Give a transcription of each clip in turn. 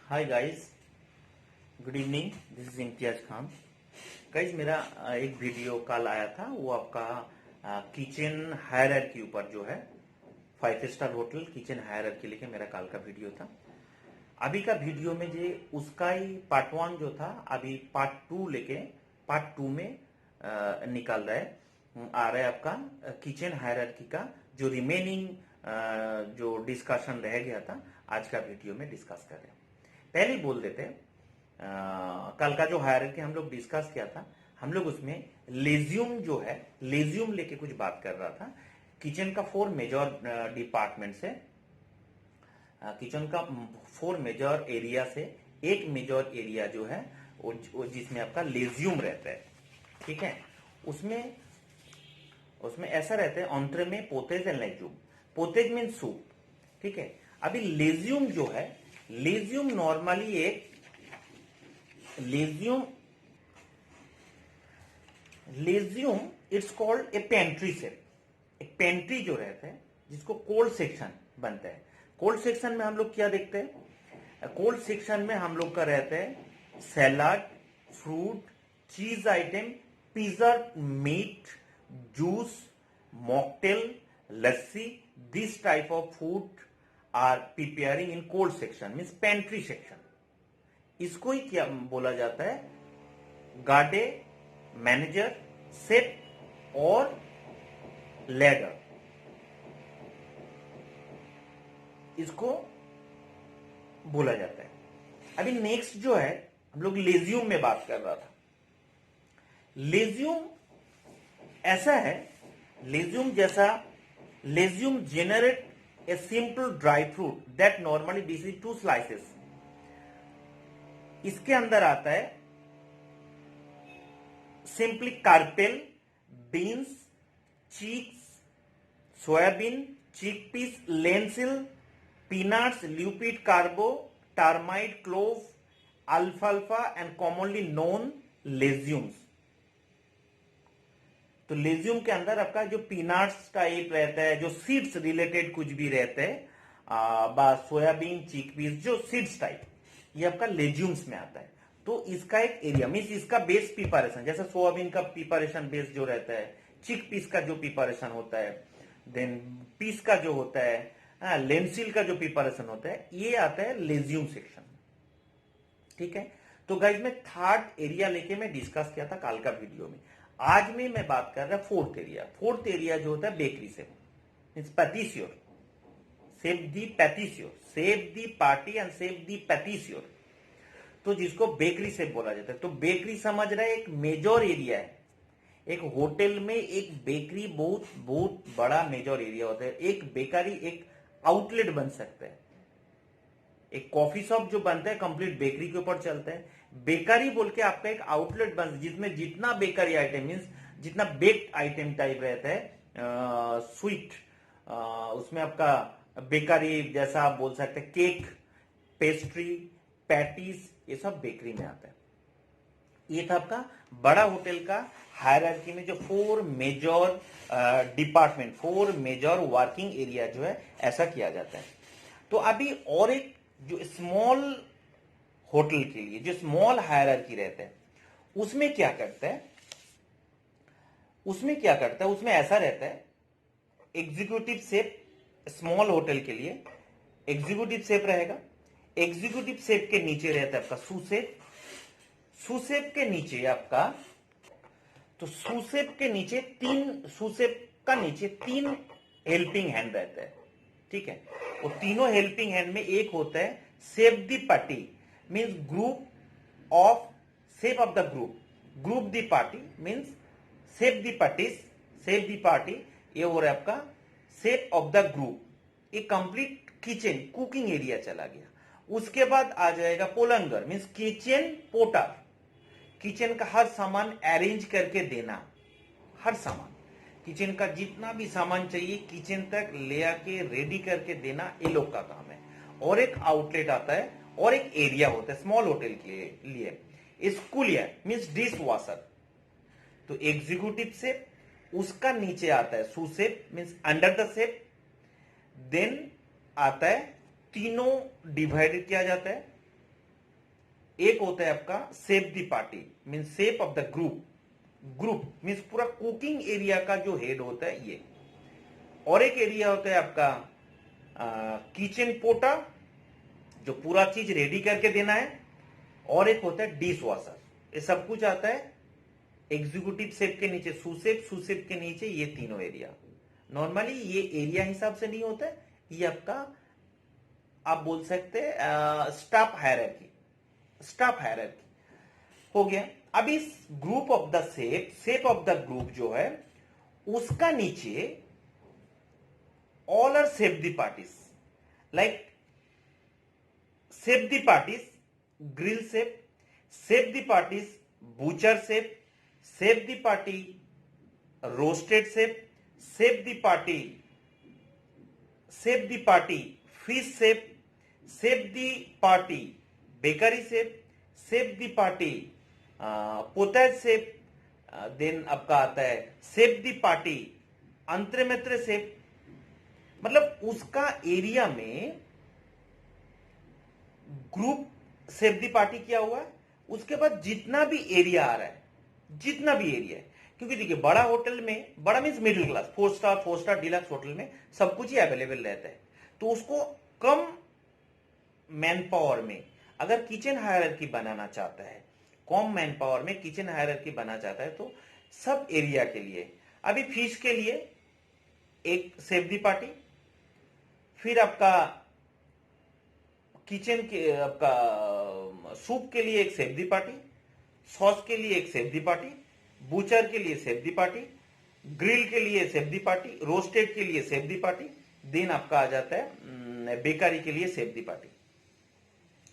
Hi guys, good evening. This is Imtiaz Khan. Guys, मेरा एक video कल आया था, वो आपका किचन हायरार्की के ऊपर जो है 5 स्टार होटल किचन हायरार्की लेके मेरा कल का वीडियो था। अभी का वीडियो में जो उसका ही पार्ट 1 जो था, अभी पार्ट 2 लेके पार्ट 2 में निकल रहा है, आ रहा है आपका किचन हायरार्की का जो रिमेनिंग जो डिस्कशन रह गया था, आज का वीडियो में डिस्कस कर रहे हैं। पहले ही बोल देते हैं, कल का जो हायरार्की हम लोग डिस्कस किया था, हम लोग उसमें लेज्यूम जो है, लेज्यूम लेके कुछ बात कर रहा था। किचन का 4 मेजर डिपार्टमेंट से, किचन का 4 मेजर एरिया से एक मेजर एरिया जो है वो जिसमें आपका लेज्यूम रहता है, ठीक है। उसमें उसमें ऐसा रहता है, ऑन्ट्रे में potage and legume. Potage mean soup, ठीक है। अभी लेज्यूम जो है, लेज्यूम नॉर्मली एक legume it's called a pantry set. एक पेंट्री जो रहता है जिसको कोल्ड सेक्शन बनता है। कोल्ड सेक्शन में हम लोग क्या देखते हैं? कोल्ड सेक्शन में हम लोग का रहता है salad, fruit, cheese item, pizza, meat, juice, mocktail, lassi. This type of food are preparing in cold section, means pantry section. इसको ही क्या बोला जाता है? गार्डे, मैनेजर, सेट और लैडर, इसको बोला जाता है। अभी नेक्स्ट जो है, हम लोग लेज्यूम में बात कर रहा था। लेज्यूम ऐसा है, लेज्यूम जैसा, legume generate a simple dry fruit that normally this is 2 slices. इसके अंदर आता है simply carpel, beans, chicks, soybean, chickpeas, lentil, peanuts, lupin, carob, termite, clove, अल्फाल्फा एंड कॉमनली नोन लेज्यूम्स। तो लेज्यूम के अंदर आपका जो पीनट्स टाइप रहता है, जो सीड्स रिलेटेड कुछ भी रहते हैं, सोयाबीन, चिकपीस, जो सीड्स टाइप, ये आपका लेज्यूम्स में आता है। तो इसका एक एरिया मीन्स इसका बेस प्रिपरेशन, जैसे सोयाबीन का प्रिपरेशन बेस जो रहता है, चिकपीस का जो प्रिपरेशन होता है, देन पीस का जो होता है, लेंसिल का जो प्रिपरेशन होता है, ये आता है लेज्यूम सेक्शन, ठीक है। तो गाइज मैं थर्ड एरिया लेके मैं डिस्कस किया था कल का वीडियो में। आज में मैं बात कर रहा फोर्थ एरिया। फोर्थ एरिया जो होता है बेकरी से, means patissier, chef de patissier, chef de partie and chef de patissier, तो जिसको बेकरी से बोला जाता है। तो बेकरी समझ रहे एक मेजर एरिया है। एक होटल में एक बेकरी बहुत बहुत बड़ा मेजर एरिया होता है। एक बेकरी एक आउटलेट बन सकता है। एक कॉफी शॉप जो बनता है कंप्लीट बेकरी के ऊपर चलता है। बेकरी बोल के आपका एक आउटलेट बन, जिसमें जितना बेकरी आइटम मीन्स जितना बेक्ड आइटम टाइप रहता है, स्वीट, उसमें आपका बेकरी जैसा आप बोल सकते हैं, केक, पेस्ट्री, पैटीज, ये सब बेकरी में आता है। ये था आपका बड़ा होटल का हायरार्की में जो 4 major department, 4 major working area जो है, ऐसा किया जाता है। तो अभी और एक जो स्मॉल होटल के लिए जो स्मॉल हायरार्की रहता है, उसमें क्या करता है? उसमें ऐसा रहता है, एग्जीक्यूटिव शेफ, स्मॉल होटल के लिए एग्जीक्यूटिव शेफ रहेगा। एग्जीक्यूटिव शेफ के नीचे रहता है आपका सूसेफ। सूसेफ के नीचे आपका, तो सूसेफ के नीचे सूसेफ का नीचे 3 हेल्पिंग हैंड रहता है, ठीक है। वो तीनों हेल्पिंग हैंड में एक होता है save de party, means group of, save of the group the party means save the parties, save de party, ये हो रहा है आपका सेव ऑफ द ग्रुप। ये कंप्लीट किचन कुकिंग एरिया चला गया। उसके बाद आ जाएगा पोलंगर, मींस किचन पोटर, किचन का हर सामान अरेंज करके देना। हर सामान, किचन का जितना भी सामान चाहिए किचन तक ले आके रेडी करके देना, ये लोग का काम है। और एक आउटलेट आता है और एक एरिया होता है स्मॉल होटल के लिए, स्कूलिया मींस डिश वॉशर। तो एग्जीक्यूटिव शेफ, उसका नीचे आता है sous chef means under the chef. Then आता है, तीनों डिवाइडेड किया जाता है, एक होता है आपका shape de party, mean shape of the group, group means पूरा कुकिंग एरिया का जो हेड होता है ये। और एक एरिया होता है आपका किचन पोटा, जो पूरा चीज रेडी करके देना है। और एक होता है डिश वॉशर, ये सब कुछ आता है एग्जीक्यूटिव शेप के नीचे, सुशेप के नीचे ये तीनों एरिया। नॉर्मली ये एरिया हिसाब से नहीं होता है, ये आपका आप बोल सकते हैं स्टाफ हायरार्की, स्टाफ हायरार्की हो गया। अब इस group of the chef of the group जो है उसका नीचे all are chef de parties, like chef de parties grill chef de parties butcher chef de partie roasted chef de partie fish chef de partie bakery chef de partie potage chef, then आपका आता है chef de partie entremetier chef. मतलब उसका area में group shape de party किया हुआ है। उसके बाद जितना भी एरिया आ रहा है, जितना भी एरिया है, क्योंकि देखिए बड़ा होटल में, बड़ा means middle class, 4 star deluxe hotel में सब कुछ ही अवेलेबल रहता है, तो उसको कम मैन पावर में अगर किचन हायरार्की बनाना चाहता है, कम मैन पावर में किचन हायरार्की बनाना चाहता है, तो सब एरिया के लिए अभी फिश के लिए एक शेफ दी पार्टी, फिर आपका किचन के आपका सूप के लिए एक शेफ दी पार्टी, सॉस के लिए एक शेफ दी पार्टी, बूचर के लिए शेफ दी पार्टी, ग्रिल के लिए शेफ दी पार्टी, रोस्टेड के लिए शेफ दी पार्टी, देन आपका आ जाता है बेकरी के लिए शेफ दी पार्टी।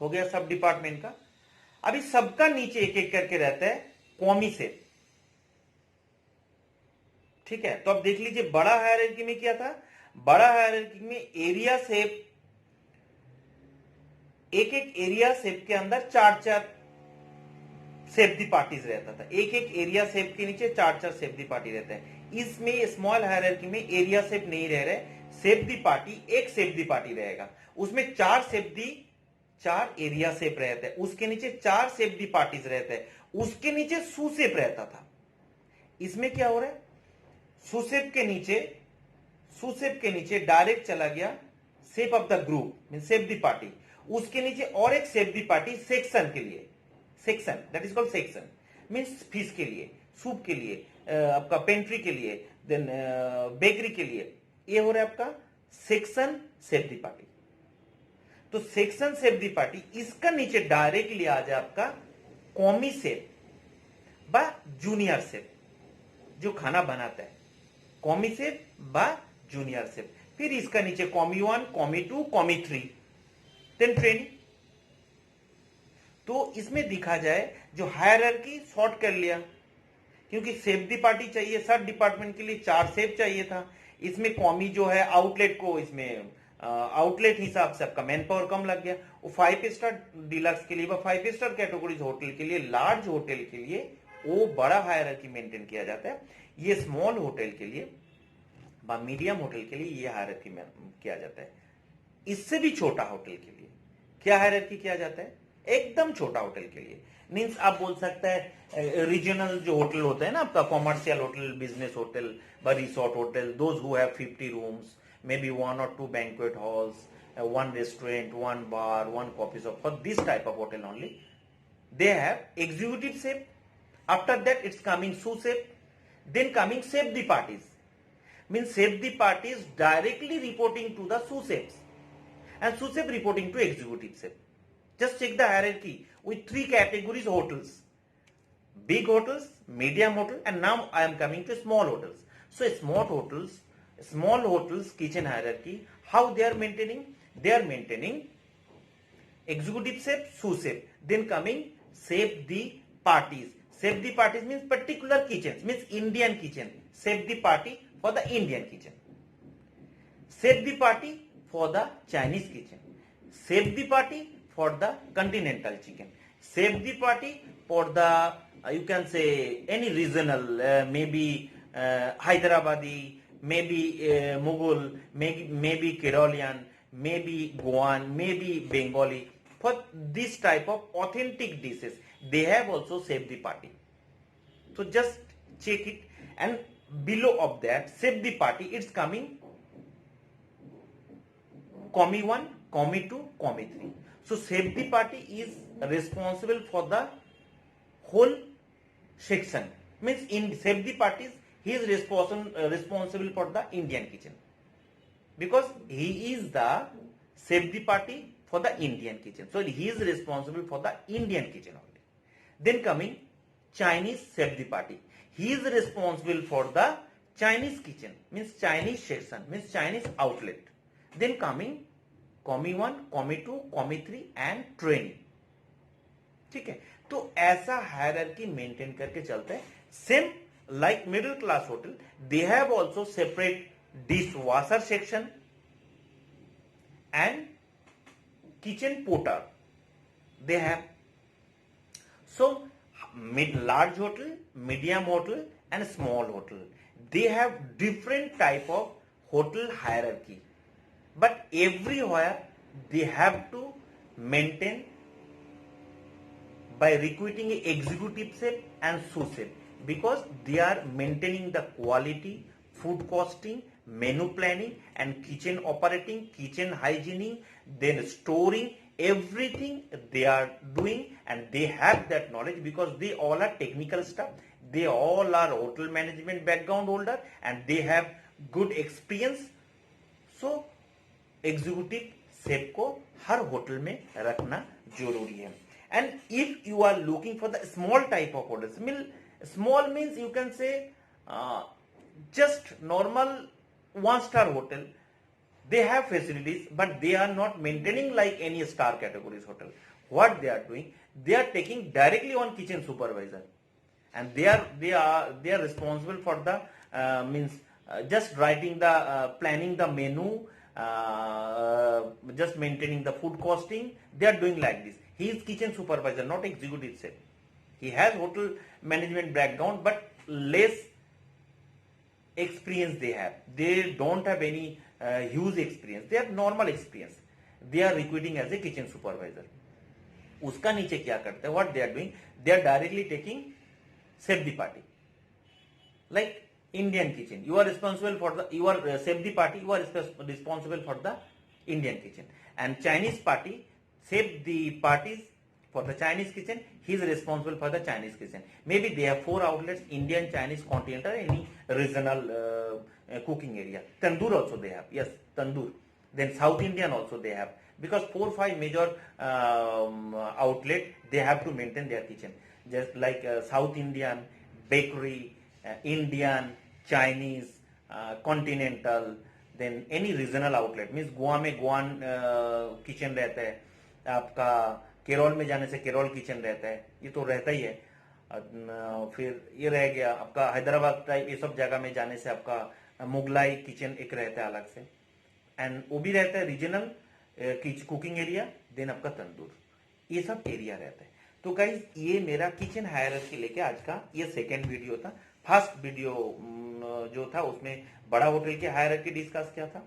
हो गया सब डिपार्टमेंट का। अभी सबका नीचे एक एक करके रहता है कॉमी शेफ। ठीक है, तो अब देख लीजिए बड़ा हायरार्की में क्या था, बड़ा हायरार्की में एरिया शेफ, एक एक एरिया शेफ के अंदर 4-4 शेफ दी पार्टीज रहता था, एक एक एरिया शेफ के नीचे 4-4 शेफ दी पार्टी रहता है। इसमें स्मॉल हायरार्की में एरिया शेफ नहीं रह रहे, शेफ दी पार्टी एक शेफ दी पार्टी रहेगा, उसमें 4 शेफ दी, 4 एरिया शेफ रहते हैं, उसके नीचे 4 शेफ दी पार्टीज रहते हैं, उसके नीचे सू शेफ रहता था। इसमें क्या हो रहा है, सुसेप के नीचे डायरेक्ट चला गया shape of the group mean shape the party, उसके नीचे और एक शेप दी पार्टी सेक्शन के लिए, section that is called section means fish के लिए, सूप के लिए, आपका पेंट्री के लिए, देन बेकरी के लिए, ये हो रहा है आपका सेक्शन शेप दी पार्टी। तो सेक्शन शेप दी पार्टी, इसका नीचे डायरेक्टली आ जाए आपका कॉमी शेप बा जूनियर शेप जो खाना बनाता है, कॉमी शेप बा जूनियर शेप, फिर इसका नीचे कॉमी 1, कॉमी 2, कॉमी 3, देन ट्रेनिंग। तो इसमें दिखा जाए जो हायरार्की शॉर्ट कर लिया, क्योंकि शेफ दी पार्टी चाहिए, सब डिपार्टमेंट के लिए 4 शेफ चाहिए था। इसमें कॉमी जो है आउटलेट को, इसमें आउटलेट हिसाब से आपका मैन पावर कम लग गया। वो 5 स्टार डिलक्स के लिए, 5 स्टार कैटेगरीज होटल के लिए, लार्ज होटल के लिए वो बड़ा हायरार्की मेंटेन किया जाता है। ये स्मॉल होटल के लिए, मीडियम होटल के लिए ये हायरार्की किया जाता है। इससे भी छोटा होटल के लिए क्या हायरार्की किया जाता है, एकदम छोटा होटल के लिए मीन्स आप बोल सकते हैं रीजनल जो होटल होते हैं ना आपका, commercial hotel, business hotel, resort hotel, those who have 50 rooms, maybe 1 or 2 banquet halls, 1 restaurant, 1 bar, 1 coffee shop. For this type of hotel only, they have executive chef. After that, it's coming sous chef. Then coming chef de parties. Means chef de parties directly reporting to the sous chefs, and sous chef reporting to executive chef. Just check the hierarchy with 3 categories hotels: big hotels, medium hotel, and now I am coming to small hotels. So small hotels kitchen hierarchy, how they are maintaining? They are maintaining executive chef, sous chef, then coming chef the parties. Chef the parties means particular kitchens, means Indian kitchen. Chef the party for the Indian kitchen, chef the party for the Chinese kitchen, chef the party for the continental chicken, chef the party for the you can say any regional, maybe Hyderabadi, maybe Mughal, maybe Keralian, maybe Goan, maybe Bengali. for this type of authentic dishes. They have also Save the Party. So just check it, and below of that Save the Party, it's coming Comi 1, Comi 2, Comi 3. So Save the Party is responsible for the whole section. Means in Save the Parties, he is responsible for the Indian kitchen, because he is the Save the Party for the Indian kitchen. So he is responsible for the Indian kitchen only. Then coming Chinese Save the Party. He is responsible for the Chinese kitchen, means Chinese section, means Chinese outlet. Then coming Comi 1, Comi 2, Comi 3 and training. ठीक है, तो ऐसा hierarchy maintain करके चलता है. Same like middle class hotel, they have also separate dishwasher section and kitchen porter they have. So large hotel, medium hotel and small hotel, they have different type of hotel hierarchy, but everywhere they have to maintain by recruiting a executive chef and sous chef, because they are maintaining the quality, food costing, menu planning and kitchen operating, kitchen hygiening, then storing, everything they are doing, and they have that knowledge because they all are technical staff, they all are hotel management background holder and they have good experience. So executive chef को हर hotel में रखना जरूरी है. And if you are looking for the small type of hotels, small means you can say just normal 1-star hotel, they have facilities but they are not maintaining like any star categories hotel. What they are doing, they are taking directly on kitchen supervisor, and they are responsible for the just writing the planning the menu, just maintaining the food costing. They are doing like this. He is kitchen supervisor, not executive chef. He has hotel management background but less experience they have. They don't have any huge experience. They have normal experience. They are recruiting as a kitchen supervisor. उसका नीचे क्या करते हैं? What they are doing? They are directly taking Save the Party. Like Indian kitchen, you are responsible for the, you are Save the Party, you are responsible for the Indian kitchen. And Chinese party, Save the Parties for the Chinese kitchen, he is responsible for the Chinese kitchen. Maybe they have 4 outlets: Indian, Chinese, continental, any regional cooking area. Tandoor also they have, yes, tandoor. Then South Indian also they have, because 4-5 major outlet they have to maintain their kitchen. Just like South Indian, bakery, Indian, Chinese, continental, then any regional outlet. Means Goa में गोवान kitchen रहता है, आपका केरल में जाने से Kerala kitchen रहता है, ये तो रहता ही है. फिर ये रह गया आपका हैदराबाद टाइप, ये सब जगह में जाने से आपका मुगलाई किचन एक रहता है अलग से, एंड वो भी रहता है रीजनल कुकिंग एरिया. देन आपका तंदूर, ये सब एरिया रहता है. तो गाइज ये मेरा किचन हायरार्की लेके आज का ये सेकेंड वीडियो था. फर्स्ट वीडियो जो था उसमें बड़ा होटल के हायरार्की डिस्कस किया था.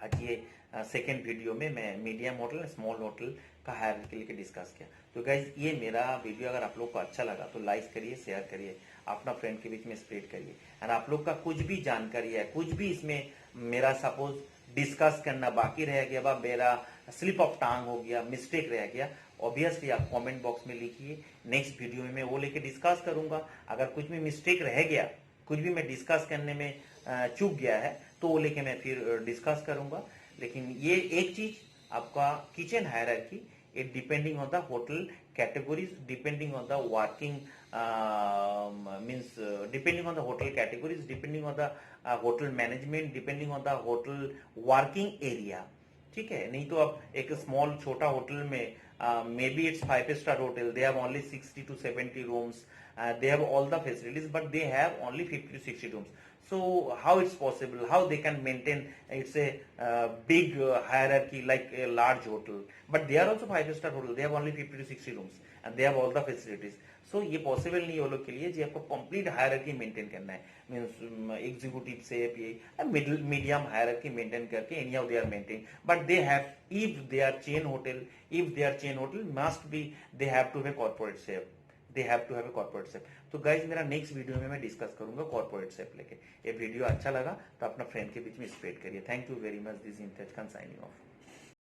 आज ये सेकेंड वीडियो में मैं मीडियम होटल, स्मॉल होटल का हायरार्की लेके डिस्कस किया. तो गाइज ये मेरा वीडियो अगर आप लोग को अच्छा लगा तो लाइक करिए, शेयर करिए, अपना फ्रेंड के बीच में स्प्रेड करिए. एंड आप लोग का कुछ भी जानकारी है, कुछ भी इसमें मेरा सपोज डिस्कस करना बाकी रह गया, मेरा स्लिप ऑफ टंग हो गया, मिस्टेक रह गया, ऑब्वियसली आप कमेंट बॉक्स में लिखिए. नेक्स्ट वीडियो में मैं वो लेके डिस्कस करूंगा. अगर कुछ भी मिस्टेक रह गया, कुछ भी मैं डिस्कस करने में चूक गया है, तो वो लेके मैं फिर डिस्कस करूंगा. लेकिन ये एक चीज, आपका kitchen hierarchy, it depending on the hotel categories, depending on the working depending on the hotel categories, depending on the hotel management, depending on the hotel working area. ठीक है, नहीं तो आप एक स्मॉल छोटा होटल में maybe it's 5-star hotel, they have only 60 to 70 rooms, they have all the facilities but they have only 50 to 60 rooms. So how it's possible, how they can maintain, it's a big hierarchy like a large hotel, but they are also 5-star hotel, they have only 50 to 60 rooms and they have all the facilities. So ये possible नहीं है वो लोग के लिए, जी आपको complete hierarchy maintain करना है, मींस एग्जीक्यूटिव से मिडिल मीडियम हायरार्की मेंटेन करके any how they are maintain, but they have, if they are chain hotel, if they are chain hotel must be, they have to have corporate shape, they have to have a corporate shape. तो guys मेरा next video में मैं discuss करूंगा corporate shape लेके। ये video अच्छा लगा तो अपना फ्रेंड के बीच में स्प्रेड करिए। Thank you very much, this is Imtiaz Khan signing of.